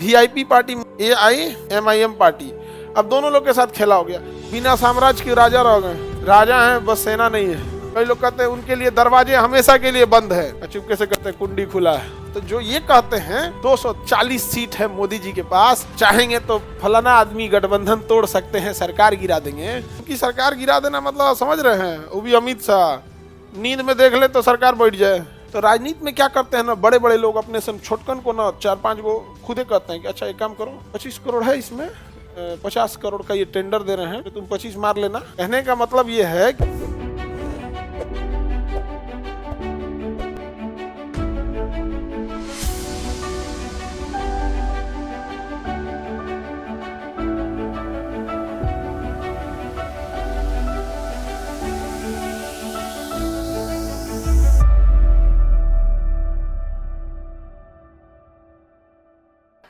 VIP party AIMIM party, अब दोनों लोग के साथ खेला हो गया। बिना साम्राज्य के राजा रह गए, राजा हैं बस सेना नहीं है। कई लोग कहते हैं उनके लिए दरवाजे हमेशा के लिए बंद है, चुपके से कहते हैं कुंडी खुला है। तो जो ये कहते हैं 240 सीट है मोदी जी के पास, चाहेंगे तो फलाना आदमी गठबंधन तोड़ सकते हैं, सरकार गिरा देंगे। क्योंकि सरकार गिरा देना मतलब समझ रहे हैं, वो भी अमित शाह नींद में देख ले तो सरकार बैठ जाए। तो राजनीति में क्या करते हैं ना, बड़े बड़े लोग अपने छोटकन को ना 4-5 को खुदे कहते हैं कि अच्छा एक काम करो, 25 करोड़ है इसमें, 50 करोड़ का ये टेंडर दे रहे हैं, तो तुम 25 मार लेना। कहने का मतलब ये है कि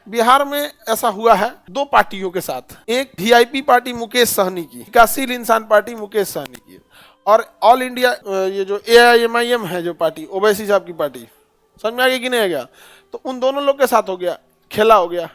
बिहार में ऐसा हुआ है 2 पार्टियों के साथ, एक वीआईपी पार्टी मुकेश सहनी की, विकासशील इंसान पार्टी मुकेश सहनी की, और ऑल इंडिया ये जो AIMIM है जो पार्टी, ओवैसी साहब की पार्टी, समझ में आ गया कि नहीं आ गया? तो उन दोनों लोग के साथ हो गया, खेला हो गया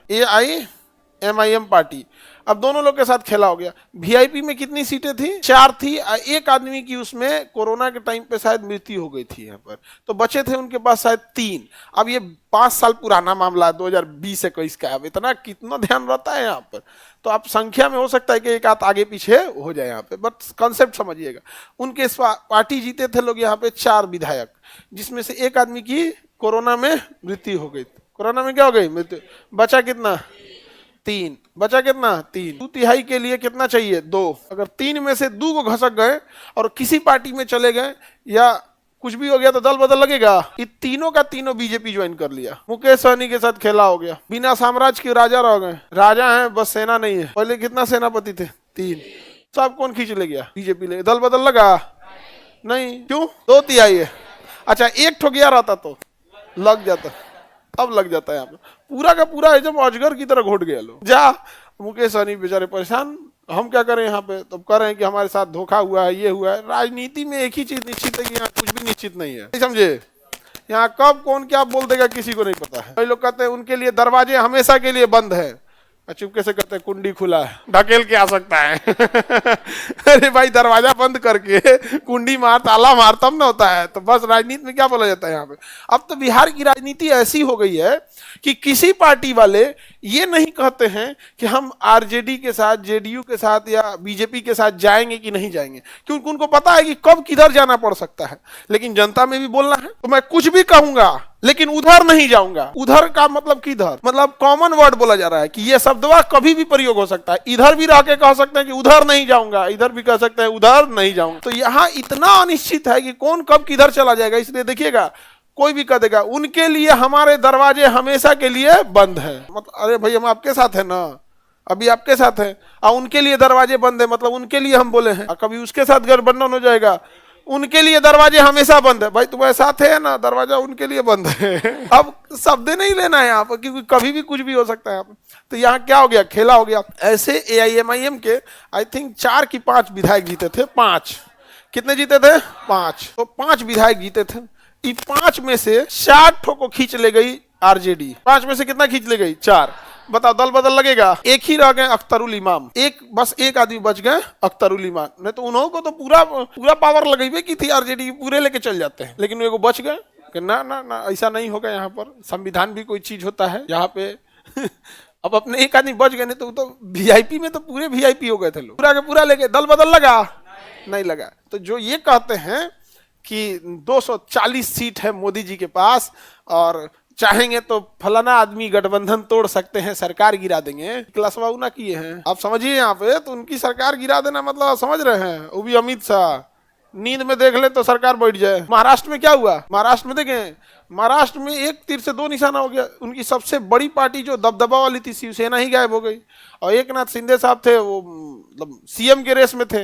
AIMIM पार्टी, अब दोनों लोग के साथ खेला हो गया। वीआईपी में कितनी सीटें थी? 4 थी। एक आदमी की उसमें कोरोना के टाइम पे शायद मृत्यु हो गई थी यहाँ पर, तो बचे थे उनके पास शायद 3। अब ये 5 साल पुराना मामला, 2020-21 का, अब इतना कितना ध्यान रहता है यहाँ पर। तो आप संख्या में हो सकता है कि एक आध आगे पीछे हो जाए यहाँ पे, बट कंसेप्ट समझिएगा। उनके पार्टी जीते थे लोग यहाँ पे 4 विधायक, जिसमें से एक आदमी की कोरोना में मृत्यु हो गई। कोरोना में क्या हो गई? मृत्यु। बचा कितना? 3। बचा कितना? 3। 2/3 के लिए कितना चाहिए? 2। अगर 3 में से 2 को घसक गए और किसी पार्टी में चले गए या कुछ भी हो गया तो दल बदल लगेगा। ये तीनों का तीनों बीजेपी ज्वाइन कर लिया, मुकेश सहनी के साथ खेला हो गया। बिना साम्राज्य के राजा रह गए, राजा हैं बस सेना नहीं है। पहले कितना सेनापति थे? 3। सब कौन खींच ले गया? बीजेपी ले। दल बदल लगा? नहीं। क्यों? 2/3 है। अच्छा, एक ठो गया रहता तो लग जाता, अब लग जाता है यहाँ पे। पूरा का पूरा है जब अजगर की तरह घोट गया लोग। जा मुकेश सहनी बेचारे परेशान, हम क्या करें यहाँ पे? तो कह रहे हैं कि हमारे साथ धोखा हुआ है, ये हुआ है। राजनीति में एक ही चीज निश्चित है कि यहाँ कुछ भी निश्चित नहीं है, समझे? यहाँ कब कौन क्या बोल देगा किसी को नहीं पता है। कई लोग कहते हैं उनके लिए दरवाजे हमेशा के लिए बंद है, चुपके से कहते हैं कुंडी खुला है, ढकेल के आ सकता है। अरे भाई, दरवाजा बंद करके कुंडी मार, ताला मार, तब ना होता है। तो बस राजनीति में क्या बोला जाता है यहाँ पे। अब तो बिहार की राजनीति ऐसी हो गई है कि किसी पार्टी वाले ये नहीं कहते हैं कि हम आरजेडी के साथ, जेडीयू के साथ या बीजेपी के साथ जाएंगे कि नहीं जाएंगे, क्योंकि उनको पता है कि कब किधर जाना पड़ सकता है। लेकिन जनता में भी बोलना है तो मैं कुछ भी कहूंगा लेकिन उधर नहीं जाऊंगा। उधर का मतलब किधर, मतलब कॉमन वर्ड बोला जा रहा है कि ये शब्दवा कभी भी प्रयोग हो सकता है। इधर भी रह के कह सकते हैं कि उधर नहीं जाऊंगा, इधर भी कह सकते हैं उधर नहीं जाऊंगा। तो यहाँ इतना अनिश्चित है कि कौन कब किधर चला जाएगा। इसलिए देखिएगा, कोई भी कह देगा उनके लिए हमारे दरवाजे हमेशा के लिए बंद है। मतलब अरे भाई, हम आपके साथ है ना, अभी आपके साथ है, और उनके लिए दरवाजे बंद है, मतलब उनके लिए हम बोले हैं। कभी उसके साथ गठबंधन हो जाएगा, उनके लिए दरवाजे हमेशा बंद है। भाई तुम्हारे साथ है ना, दरवाजा उनके लिए बंद है। अब शब्द नहीं लेना है यहाँ पर, क्योंकि कभी भी कुछ भी हो सकता है यहाँ पर। तो यहाँ क्या हो गया? खेला हो गया। ऐसे AIMIM के आई थिंक 4 की 5 विधायक जीते थे। 5 कितने जीते थे? 5। तो 5 विधायक जीते थे। इन 5 में से 60 ठो को खींच ले गई आरजेडी। 5 में से कितना खींच ले गई? 4। बताओ, दल बदल लगेगा? एक ही रह गए अख्तरुल इमाम, बस एक आदमी बच गए अख्तरुल इमाम। नहीं तो उन्होंने को तो पूरा पावर लगेबे की थी, आरजेडी पूरे लेके चल जाते हैं। लेकिन वो बच गए कि ना ना ना, ऐसा नहीं होगा। यहाँ पर संविधान भी कोई चीज होता है यहाँ पे। अब अपने एक आदमी बच गए, नहीं तो वीआईपी में तो पूरे वीआईपी हो गए थे लोग, पूरा के पूरा लेके। दल बदल लगा? नहीं लगा। तो जो ये कहते हैं कि 240 सीट है मोदी जी के पास और चाहेंगे तो फलाना आदमी गठबंधन तोड़ सकते हैं, सरकार गिरा देंगे, क्लासवा ना किए हैं। आप समझिए यहाँ पे, तो उनकी सरकार गिरा देना मतलब आप समझ रहे हैं, वो भी अमित शाह नींद में देख ले तो सरकार बैठ जाए। महाराष्ट्र में क्या हुआ? महाराष्ट्र में देखें, महाराष्ट्र में एक तीर से 2 निशाना हो गया। उनकी सबसे बड़ी पार्टी जो दबदबा वाली थी, शिवसेना, ही गायब हो गई। और एकनाथ शिंदे साहब थे, वो मतलब सीएम के रेस में थे।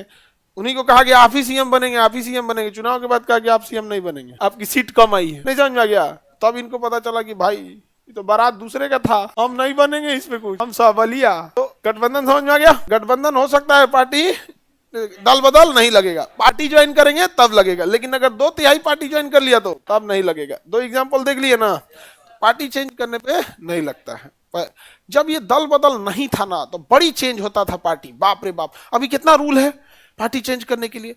उन्हीं को कहा कि आप ही सीएम बनेंगे, आप ही सीएम बनेंगे। चुनाव के बाद कहा कि आप सीएम नहीं बनेंगे, आपकी सीट कम आई है। नहीं समझ में आ गया? तब इनको पता चला कि भाई ये तो बारात दूसरे का था, हम नहीं बनेंगे इसमें कुछ, हम सबलिया। तो गठबंधन समझ में आ गया? गठबंधन हो सकता है, पार्टी दल बदल नहीं लगेगा। पार्टी ज्वाइन करेंगे तब लगेगा, लेकिन अगर 2/3 पार्टी ज्वाइन कर लिया तो तब नहीं लगेगा। 2 एग्जाम्पल देख लिए ना, पार्टी चेंज करने पे नहीं लगता है। जब ये दल बदल नहीं था ना तो बड़ी चेंज होता था पार्टी, बाप रे बाप। अभी कितना रूल है पार्टी चेंज करने के लिए।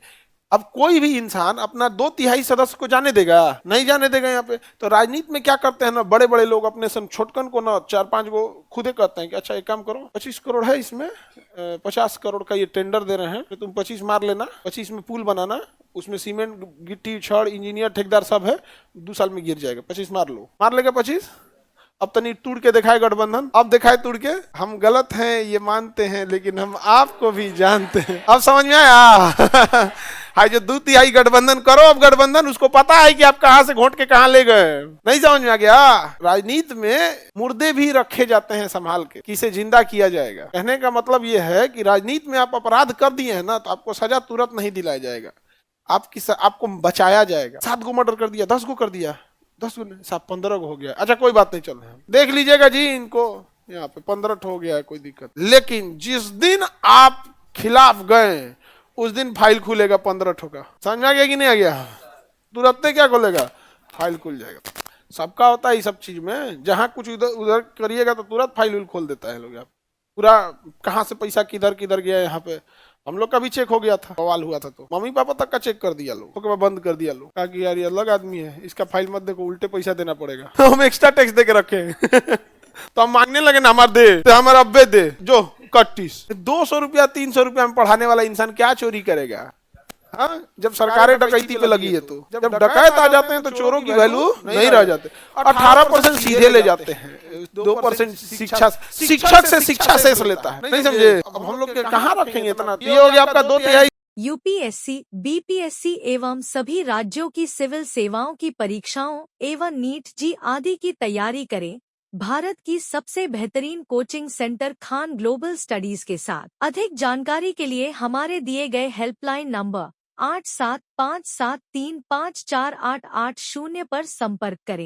अब कोई भी इंसान अपना 2/3 सदस्य को जाने देगा? नहीं जाने देगा। यहाँ पे तो राजनीति में क्या करते हैं ना, बड़े बड़े लोग अपने छोटकन को ना 4-5 को खुदे कहते हैं कि अच्छा एक काम करो, 25 करोड़ है इसमें, 50 करोड़ का ये टेंडर दे रहे हैं, तो तुम 25 मार लेना, 25 में पुल बनाना, उसमें सीमेंट गिट्टी छड़ इंजीनियर ठेकेदार सब है, 2 साल में गिर जाएगा, 25 मार लो। मार लेगा 25। अब तनी तोड़ के दिखाए गठबंधन, अब दिखाए तोड़ के, हम गलत हैं ये मानते हैं लेकिन हम आपको भी जानते हैं। अब समझ में आया? हाय जो 2/3 गठबंधन करो, अब गठबंधन उसको पता है कि आप कहां से घोट के कहां ले गए। नहीं समझ में आ गया? राजनीति में मुर्दे भी रखे जाते हैं संभाल के, किसे जिंदा किया जाएगा। कहने का मतलब यह है कि राजनीति में आप अपराध कर दिए हैं ना तो आपको सजा तुरंत नहीं दिलाया जाएगा, आपको बचाया जाएगा। 7 गो मर्डर कर दिया, 10 गो कर दिया, 10 गो नहीं साहब 15 गो हो गया, अच्छा कोई बात नहीं, चल रहे हैं देख लीजिएगा जी इनको, यहाँ पे 15 हो गया है, कोई दिक्कत। लेकिन जिस दिन आप खिलाफ गए उस दिन फाइल खुलेगा 15 का। समझ में आ गया कि नहीं आ गया? तुरंत क्या खुलेगा? फाइल खुल जाएगा। सबका होता है इस सब चीज में, जहां कुछ उधर उधर करिएगा तो तुरंत फाइल खोल देता है लोग। पूरा कहाँ से पैसा किधर किधर गया, यहाँ पे हम लोग का भी चेक हो गया था, बवाल हुआ था तो मम्मी पापा तक का चेक कर दिया लोग, तो बंद कर दिया लोग, कहा कि यार ये अलग आदमी है, इसका फाइल मत देखो, उल्टे पैसा देना पड़ेगा। हम एक्स्ट्रा टैक्स दे के रखे तो हम मांगने लगे ना, हमारे दे तो हमारे अब्बे दे जो 200 रुपया 300 रुपया में पढ़ाने वाला इंसान क्या चोरी करेगा? हाँ, जब सरकारें डकैती पे लगी है तो जब डकैत आ जाते हैं तो चोरों की वैल्यू नहीं रह जाते। 18% सीधे ले जाते हैं, 2% शिक्षक से शिक्षा शेष लेता है। नहीं समझे? अब हम लोग कहाँ रखेंगे इतना? ये हो गया आपका 2/3। यूपीएससी, बीपीएससी एवं सभी राज्यों की सिविल सेवाओं की परीक्षाओं एवं नीट जी आदि की तैयारी करें भारत की सबसे बेहतरीन coaching centre Khan global studies के साथ। अधिक जानकारी के लिए हमारे दिए गए हेल्पलाइन नंबर 8757354880 पर संपर्क करें।